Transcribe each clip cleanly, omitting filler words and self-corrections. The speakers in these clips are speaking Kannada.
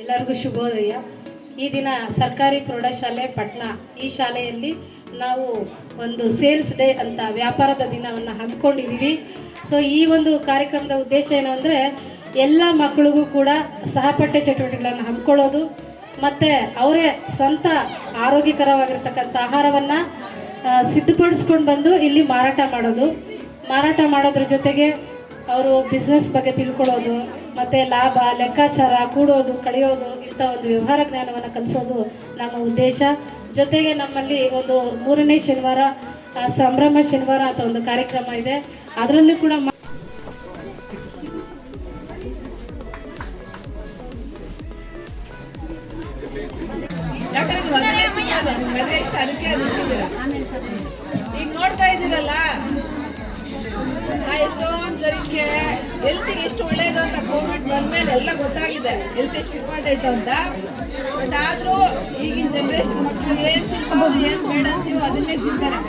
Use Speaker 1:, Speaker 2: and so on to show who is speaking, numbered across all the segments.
Speaker 1: ಎಲ್ಲರಿಗೂ ಶುಭೋದಯ. ಈ ದಿನ ಸರ್ಕಾರಿ ಪ್ರೌಢಶಾಲೆ ಪಟ್ನ ಈ ಶಾಲೆಯಲ್ಲಿ ನಾವು ಒಂದು ಸೇಲ್ಸ್ ಡೇ ಅಂತ ವ್ಯಾಪಾರದ ದಿನವನ್ನು ಹಮ್ಮಿಕೊಂಡಿದ್ದೀವಿ. ಸೊ ಈ ಒಂದು ಕಾರ್ಯಕ್ರಮದ ಉದ್ದೇಶ ಏನು ಅಂದರೆ ಎಲ್ಲ ಮಕ್ಕಳಿಗೂ ಕೂಡ ಸಹಪಠ್ಯ ಚಟುವಟಿಕೆಗಳನ್ನು ಹಮ್ಮಿಕೊಳ್ಳೋದು ಮತ್ತು ಅವರೇ ಸ್ವಂತ ಆರೋಗ್ಯಕರವಾಗಿರ್ತಕ್ಕಂಥ ಆಹಾರವನ್ನು ಸಿದ್ಧಪಡಿಸ್ಕೊಂಡು ಬಂದು ಇಲ್ಲಿ ಮಾರಾಟ ಮಾಡೋದ್ರ ಜೊತೆಗೆ ಅವರು ಬಿಸ್ನೆಸ್ ಬಗ್ಗೆ ತಿಳ್ಕೊಳ್ಳೋದು ಮತ್ತು ಲಾಭ ಲೆಕ್ಕಾಚಾರ ಕೂಡೋದು ಕಳೆಯೋದು ಇಂಥ ಒಂದು ವ್ಯವಹಾರ ಜ್ಞಾನವನ್ನು ಕಲಿಸೋದು ನಮ್ಮ ಉದ್ದೇಶ. ಜೊತೆಗೆ ನಮ್ಮಲ್ಲಿ ಒಂದು 3ನೇ ಶನಿವಾರ ಸಂಭ್ರಮ ಶನಿವಾರ ಅಂತ ಒಂದು ಕಾರ್ಯಕ್ರಮ ಇದೆ. ಅದರಲ್ಲೂ ಕೂಡ
Speaker 2: ಈಗ ನೋಡ್ತಾ ಇದ್ದೀರಲ್ಲ ಎಷ್ಟೊಂದು ಜನಕ್ಕೆ ಹೆಲ್ತಿಗೆ ಎಷ್ಟು ಒಳ್ಳೇದು ಅಂತ ಕೋವಿಡ್ ಬಂದ್ಮೇಲೆ ಎಲ್ಲ ಗೊತ್ತಾಗಿದೆ ಹೆಲ್ತ್ ಎಷ್ಟು ಇಂಪಾರ್ಟೆಂಟ್ ಅಂತ. ಬಟ್ ಆದರೂ ಈಗಿನ ಜನರೇಷನ್ ಮಕ್ಕಳು ಏನು ತಿನ್ಬೋದು ಏನು ಬೇಡ ಅಂತೀವೋ ಅದನ್ನೇ ತಿಂತಾರೆ.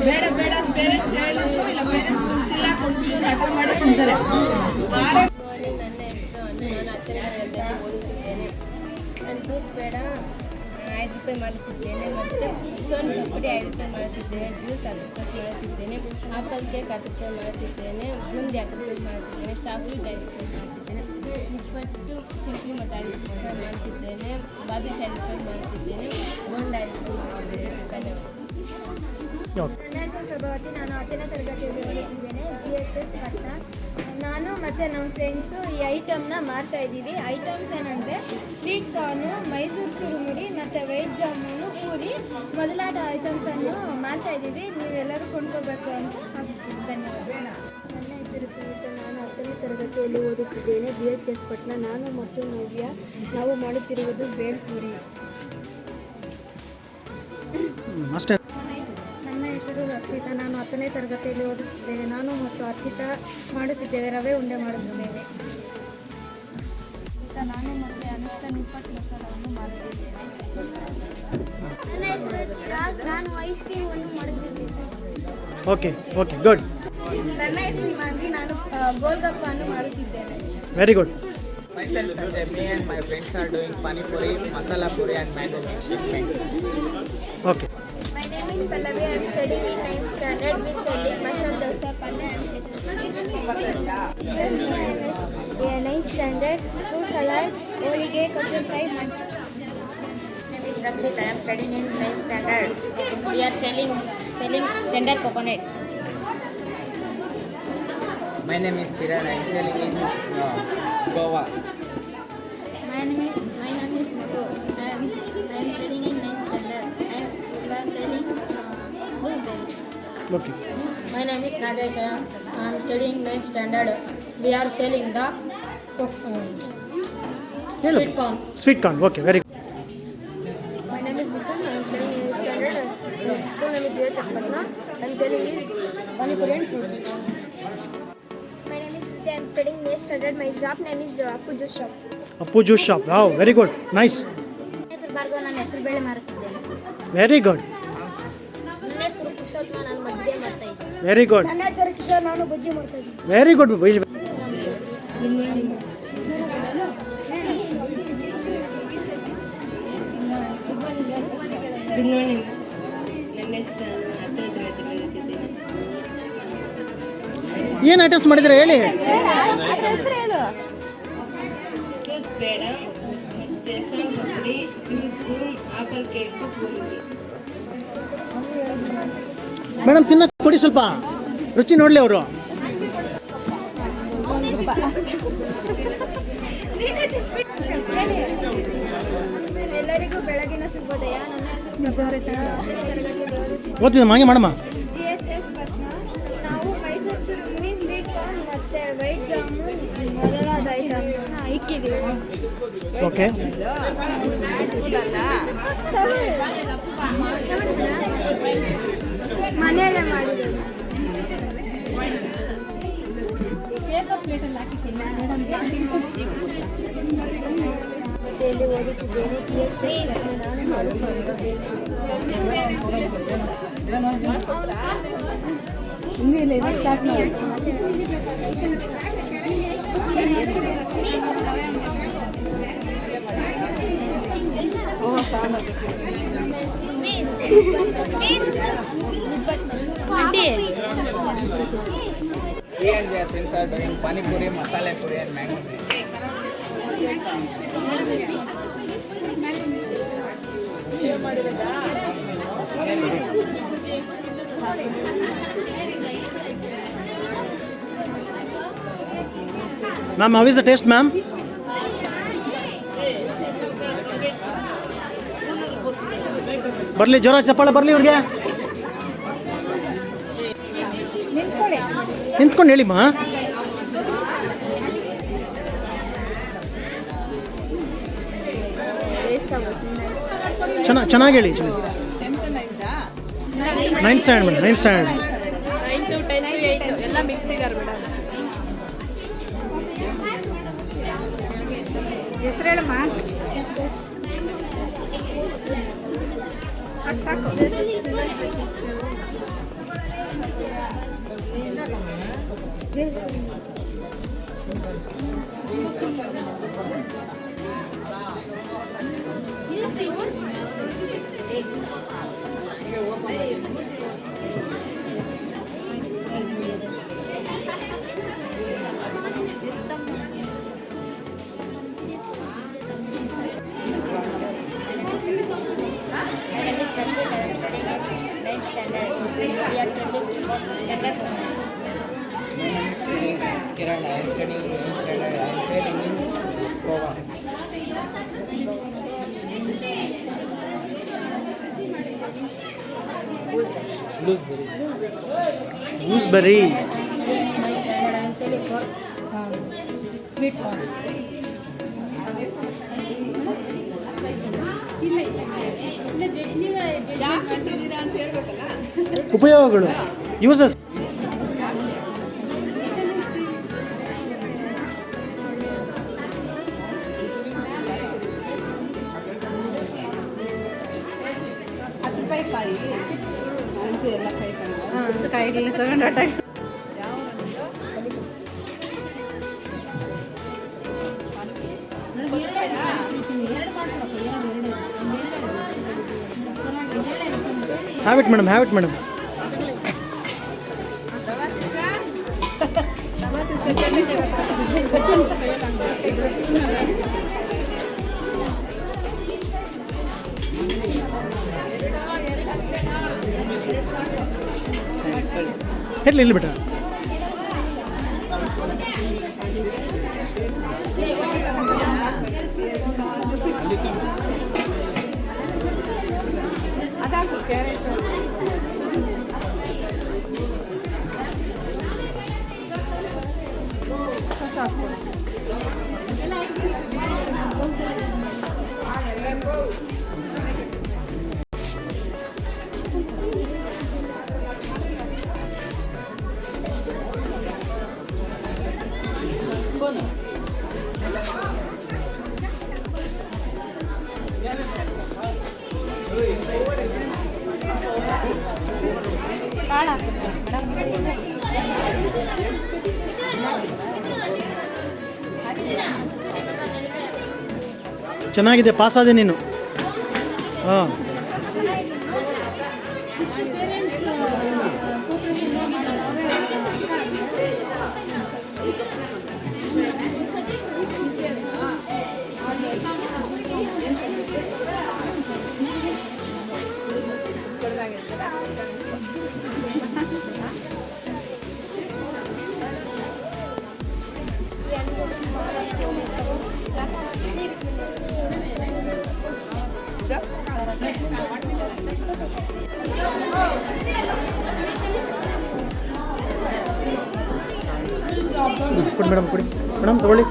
Speaker 2: ಬೇಡ ಬೇಡ ಅಂತ ಪೇರೆಂಟ್ಸ್ ಹೇಳಿದ್ರು ಇಲ್ಲ ಪೇರೆಂಟ್ಸ್ ಕೊಡಿಸಿಲ್ಲ ಕೊಡಿಸಿದ್ರು ಹಠ ಮಾಡಿ ತಿಂತಾರೆ.
Speaker 3: ನನ್ನ ಹೆಸರು ನಾನು 10ನೇ ತರಗತಿಯಲ್ಲಿ ಓದುತ್ತಿದ್ದೇನೆ. ನಾನು ದೂದ್ ಬೇಡ 5 ರೂಪಾಯಿ ಮಾಡುತ್ತಿದ್ದೇನೆ ಮತ್ತು ಸೋನ್ ಪಪಡಿ 5 ರೂಪಾಯಿ ಮಾಡುತ್ತಿದ್ದೇನೆ, ಜ್ಯೂಸ್ 10 ರೂಪಾಯಿ ಮಾಡುತ್ತಿದ್ದೇನೆ, ಆಪಲ್ ಕೇಕ್ 10 ರೂಪಾಯಿ ಮಾಡುತ್ತಿದ್ದೇನೆ, ಬೂಂದಿ 10 ರೂಪಾಯಿ ಮಾಡುತ್ತಿದ್ದೇನೆ, ಚಾಕ್ಲೇಟ್ 5 ರೂಪಾಯಿ ಮಾಡುತ್ತಿದ್ದೇನೆ, ನಿಪ್ಪಟ್ಟು ಚಿಕ್ಕಿ ಮತ್ತು 5 ರೂಪಾಯಿ ಮಾಡುತ್ತಿದ್ದೇನೆ, ಬಾದುಷ 5 ರೂಪಾಯಿ ಮಾಡುತ್ತಿದ್ದೇನೆ, ಬೋಂಡ 5 ರೂಪಾಯಿ ಮಾಡುತ್ತಿದ್ದೇನೆ. ಧನ್ಯವಾದ.
Speaker 4: ನನ್ನ ಹೆಸರು ಪ್ರಭಾವತಿ. ನಾನು 10ನೇ ತರಗತಿಯಲ್ಲಿ ಓದುತ್ತಿದ್ದೇನೆ, GHS ಪಟ್ನ. ನಾನು ಮತ್ತು ನಮ್ಮ ಫ್ರೆಂಡ್ಸು ಈ ಐಟಮ್ನ ಮಾರ್ತಾ ಇದ್ದೀವಿ. ಐಟಮ್ಸ್ ಏನಂದರೆ ಸ್ವೀಟ್ ಕಾರ್ನು, ಮೈಸೂರು ಚುರುಮುರಿ ಮತ್ತು ವೈಟ್ ಜಾಮೂನು, ಪೂರಿ ಮೊದಲಾದ ಐಟಮ್ಸನ್ನು ಮಾರ್ತಾ ಇದ್ದೀವಿ. ನೀವೆಲ್ಲರೂ ಕೊಂಡ್ಕೋಬೇಕು ಅಂತ ಆಶಿಸ್ತೀನಿ. ಧನ್ಯವಾದ.
Speaker 5: ನನ್ನ ಹೆಸರು ಸುನೀತಾ. ನಾನು 10ನೇ ತರಗತಿಯಲ್ಲಿ ಓದುತ್ತಿದ್ದೇನೆ, GHS ಪಟ್ನ. ನಾನು ಮತ್ತು ನವ್ಯ ನಾವು ಮಾಡುತ್ತಿರುವುದು ಬೇಲ್ಪುರಿ. ನನ್ನ ಹೆಸರು ರಕ್ಷಿತಾ. ನಾನು 10ನೇ ತರಗತಿಯಲ್ಲಿ ಓದುತ್ತಿದ್ದೇನೆ. ನಾನು ಮತ್ತು ಅರ್ಚಿತಾ ಮಾಡುತ್ತಿದ್ದೇವೆ ರವೆ ಉಂಡೆ ಮಾಡುತ್ತಿದ್ದೇವೆ. ನಾನು ಮತ್ತು ಅನುಷ್ಠಾ ನಿಪ್ಪಟ್ಟು ಮಸಾಲವನ್ನು ಮಾಡುತ್ತಿದ್ದೇನೆ.
Speaker 4: ನನ್ನ ಹೆಸರು ಚಿರಾಗ್. ನಾನು ಐಸ್ ಕ್ರೀಮನ್ನು ಮಾಡುತ್ತಿದ್ದೇನೆ.
Speaker 6: Okay good.
Speaker 5: ನನ್ನ ಹೆಸರು ಹಿಮಾಂಗಿ. ನಾನು ಗೋಲ್ಗಪ್ಪನ್ನು ಮಾಡುತ್ತಿದ್ದೇನೆ.
Speaker 6: Very good.
Speaker 7: Myself me and my friends are doing pani puri, masala puri and mango shake.
Speaker 6: Okay.
Speaker 4: My name is Pallavi. I am studying in 9th standard. We selling masala dosa, panna and chutney. 9th standard. Fruit salad, holige, kachori, munch.
Speaker 3: My name is Rakshit. I am studying in 9th standard. We are selling tender coconut.
Speaker 7: My name is Kiran. I am selling in Goa.
Speaker 3: My name is Madhu. I am studying in 9th standard. We are selling blueberries.
Speaker 6: Okay.
Speaker 3: My name is Nadesh. I am studying 9th standard. We are selling the sweet corn.
Speaker 6: Sweet corn. Okay, very good.
Speaker 5: My name is Mithun. I am studying in 8th standard. School name is GHS Patna. I am selling is pani puri and fruits.
Speaker 4: My name is Sujay. I am studying in 8th standard. My shop name is Appu Juice Shop.
Speaker 6: Appu Juice Shop. Wow, very good. Nice.
Speaker 3: ನನ್ನ ಹೆಸರು ಭಾರ್ಗವ. ನಾನು ಹೆಸರು ಬೇಳೆ ಮಾರುತ್ತಿದ್ದೇನೆ.
Speaker 6: Very good.
Speaker 3: ನನ್ನ ಹೆಸರು ಪುರುಷೋತ್ತಮ. ನಾನು ಮಜ್ಜಿಗೆ ಮಾಡ್ತಾ ಇದ್ದೇನೆ.
Speaker 6: Very good.
Speaker 4: ನನ್ನ ಹೆಸರು ಕಿಶೋರ್. ನಾನು ಬಜ್ಜಿ ಮಾಡ್ತಾ ಇದ್ದೀನಿ.
Speaker 6: Very good.
Speaker 1: Good morning. ನನ್ನ ಹೆಸರು 10ನೇ ತರಗತಿಯಲ್ಲಿ ಓದುತ್ತಿದ್ದೇನೆ.
Speaker 6: ಏನು ಐಟಮ್ಸ್ ಮಾಡಿದ್ರೆ ಹೇಳಿ.
Speaker 1: ದೂದ್ ಬೇಡ ಮತ್ತು son papdi, juice, apple cake, boondi.
Speaker 6: Madam ತಿನ್ನಕ್ಕೆ ಕೊಡಿ ಸ್ವಲ್ಪ, ರುಚಿ ನೋಡಲಿ ಅವರು.
Speaker 4: ಎಲ್ಲರಿಗೂ ಬೆಳಗಿನ ಶುಭೋದಯ. ನನ್ನ ಹೆಸರು ಪ್ರಭಾವತಿ.
Speaker 6: ಓದ್ತಿದ್ದೆ ಹಾಗೆ ಮಾಡಮ್ಮ.
Speaker 4: GHS ಪಟ್ನ. ನಾವು ಮೈಸೂರು ಚುರುಮುರಿ, ಸ್ವೀಟ್ ಕಾರ್ನ್ ಮತ್ತು ವೈಟ್ ಜಾಮೂನ್ ಮೊದಲಾದ ಐಟಮ್ಸ್ನ ಇಕ್ಕಿದ್ದೀವಿ.
Speaker 6: ಓಕೆ.
Speaker 4: ಮನೆಯಲ್ಲೇ ಮಾಡಿದ್ದೀವಿ.
Speaker 5: ಪೇಪರ್ ಪ್ಲೇಟಲ್ಲಿ ಹಾಕಿ
Speaker 4: ಇಲ್ಲಿ ಓದುತ್ತಿದ್ದೇನೆ. ನಾನು ಮಾಡುತ್ತಿದ್ದೇನೆ.
Speaker 5: ಇನ್ನೂ ಇಲ್ಲ, ಸ್ಟಾರ್ಟ್ ಮಾಡಿ.
Speaker 7: He and their friends are doing pani puri, masala puri and mango milkshake.
Speaker 6: Ma'am, how is the taste, ma'am? ಬರ್ಲಿ ಜೋರ ಚಪ್ಪಾಳೆ ಬರ್ಲಿ ಇವ್ರಿಗೆ ನಿಂತ್ಕೊಂಡು ಹೇಳಿಮ್ಮ ಚೆನ್ನಾಗಿ ಹೇಳಿ ninth standard madam ninth standard
Speaker 2: ಎಲ್ಲ ಮಿಕ್ಸಿಗಾರ ಮೇಡಮ್ ಹೆಸರೇಳಮ್ಮ ಸಾಕು ಸಾಕು
Speaker 7: Kiran, I am studying in standard. I am studying in Goa.
Speaker 6: Gooseberry
Speaker 1: sweet corn
Speaker 2: ಯಾಕೆ ಕಟ್ಟಿದ್ದೀರಾ ಅಂತ ಹೇಳ್ಬೇಕಲ್ಲ.
Speaker 6: ಉಪಯೋಗಗಳು ಯೂಸಸ್
Speaker 1: ಕಾಯಿಗಳು ತಗೊಂಡು
Speaker 6: ಹ್ಯಾವ್ ಇಟ್ ಮೇಡಮ್ ಇಲ್ಲಿ ಬೇಟ ಚೆನ್ನಾಗಿದೆ ಪಾಸ್ ಆದೆ ನೀನು ಹಾಂ ಕೊಡಿ ಮೇಡಮ್ ತಗೊಳ್ಳಿ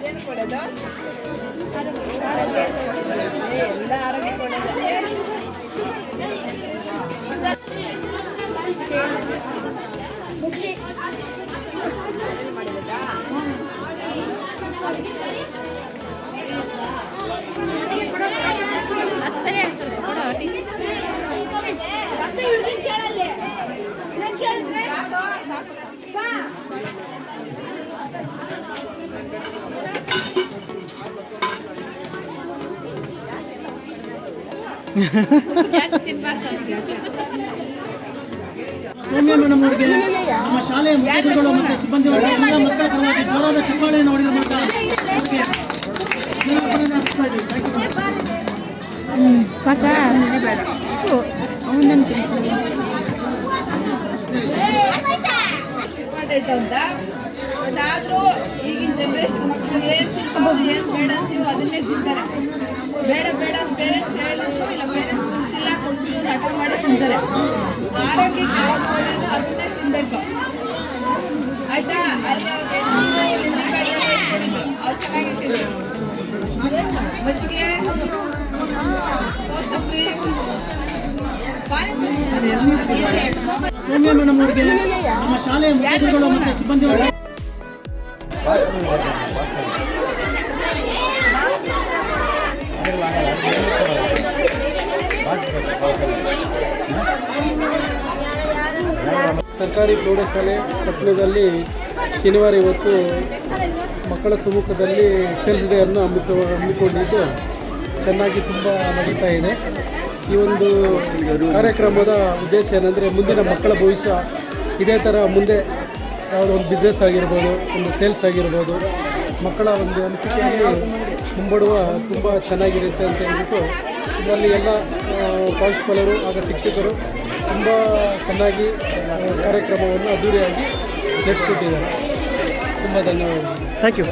Speaker 2: ಏನು ಕೊಡೋದು ಎಲ್ಲ ಆರೋಗ್ಯ ಕೊಡೋದು ಜಾಸ್ತಿ ತಿನ್ಬಾರ್ದು ಅಂತ.
Speaker 6: ಸೌಮ್ಯ ಮೇಡಮ್ ಅವರಿಗೆ ನಮ್ಮ ಶಾಲೆಯ ಮುಖ್ಯಗಳು ಮತ್ತು ಸಿಬ್ಬಂದಿಗಳು ಎಲ್ಲ ಮಕ್ಕಳ ಪರವಾಗಿ ಜೋರಾದ ಚಪ್ಪಾಳೆಯನ್ನು ಹೊಡೆದ ಮೂಲಕ ಅವರಿಗೆ ಧನ್ಯವಾದಗಳನ್ನು ಅರ್ಪಿಸ್ತಾ ಇದ್ದೀವಿ.
Speaker 2: ಇಂಪಾರ್ಟೆಂಟ್ ಅಂತ. ಬಟ್ ಆದರೂ ಈಗಿನ ಜನ್ರೇಷನ್ ಮಕ್ಕಳು ಏನು ತಿನ್ಬೋದು ಏನು ಬೇಡ ಅಂತೀವೋ ಅದನ್ನೇ ತಿಂತಾರೆ. ಬೇಡ ಬೇಡ ಅಂತ ಪೇರೆಂಟ್ಸ್ ಹೇಳಿದ್ರು ಇಲ್ಲ ಪೇರೆಂಟ್ಸ್ ಕೊಡಿಸಿಲ್ಲ ಹಠ ಮಾಡಿ ತಿಂತಾರೆ. ಆರೋಗ್ಯಕ್ಕೆ ಯಾವ್ದು ಒಳ್ಳೆಯದು ಅದನ್ನೇ ತಿನ್ನಬೇಕು ಆಯ್ತಾ. ಅಲ್ಲಿ ಅವ್ರು ಚೆನ್ನಾಗಿ ತಿನ್ಬೇಕು. ಮಜ್ಜಿಗೆ ಕೋಸಂಬರಿ ಪಾನಿಪುರಿ.
Speaker 6: ಸೌಮ್ಯ ಮೇಡಮ್ ಅವರಿಗೆ ನಮ್ಮ ಶಾಲೆಯ ಮುಖ್ಯಗಳು ಮತ್ತು ಸಿಬ್ಬಂದಿಗಳು
Speaker 8: ಸರ್ಕಾರಿ ಪ್ರೌಢಶಾಲೆ ಪಟ್ಟಣದಲ್ಲಿ ಶನಿವಾರ ಇವತ್ತು ಮಕ್ಕಳ ಸಮ್ಮುಖದಲ್ಲಿ ಸೇಲ್ಸ್ ಡೇ ಅನ್ನು ಹಮ್ಮಿಕೊಂಡಿದ್ದು ಚೆನ್ನಾಗಿ ತುಂಬ ನಡೀತಾ ಇದೆ. ಈ ಒಂದು ಕಾರ್ಯಕ್ರಮದ ಉದ್ದೇಶ ಏನಂದರೆ ಮುಂದಿನ ಮಕ್ಕಳ ಭವಿಷ್ಯ ಇದೇ ಥರ ಮುಂದೆ ಯಾವುದೋ ಒಂದು ಬಿಸ್ನೆಸ್ ಆಗಿರ್ಬೋದು, ಒಂದು ಸೇಲ್ಸ್ ಆಗಿರ್ಬೋದು, ಮಕ್ಕಳ ಒಂದು ಅನಿಸಿಕೆಯಲ್ಲಿ ಮುಂಬಡುವ ತುಂಬ ಚೆನ್ನಾಗಿರುತ್ತೆ ಅಂತ ಹೇಳ್ಬಿಟ್ಟು ಇದರಲ್ಲಿ ಎಲ್ಲ ಪ್ರಾಂಶುಪಾಲರು ಹಾಗೂ ಶಿಕ್ಷಕರು ತುಂಬ ಚೆನ್ನಾಗಿ ಕಾರ್ಯಕ್ರಮವನ್ನು ಅದ್ದೂರಿಯಾಗಿ ನಡೆಸ್ಕೊಟ್ಟಿದ್ದಾರೆ. ತುಂಬ ಧನ್ಯವಾದಗಳು.
Speaker 6: Thank you.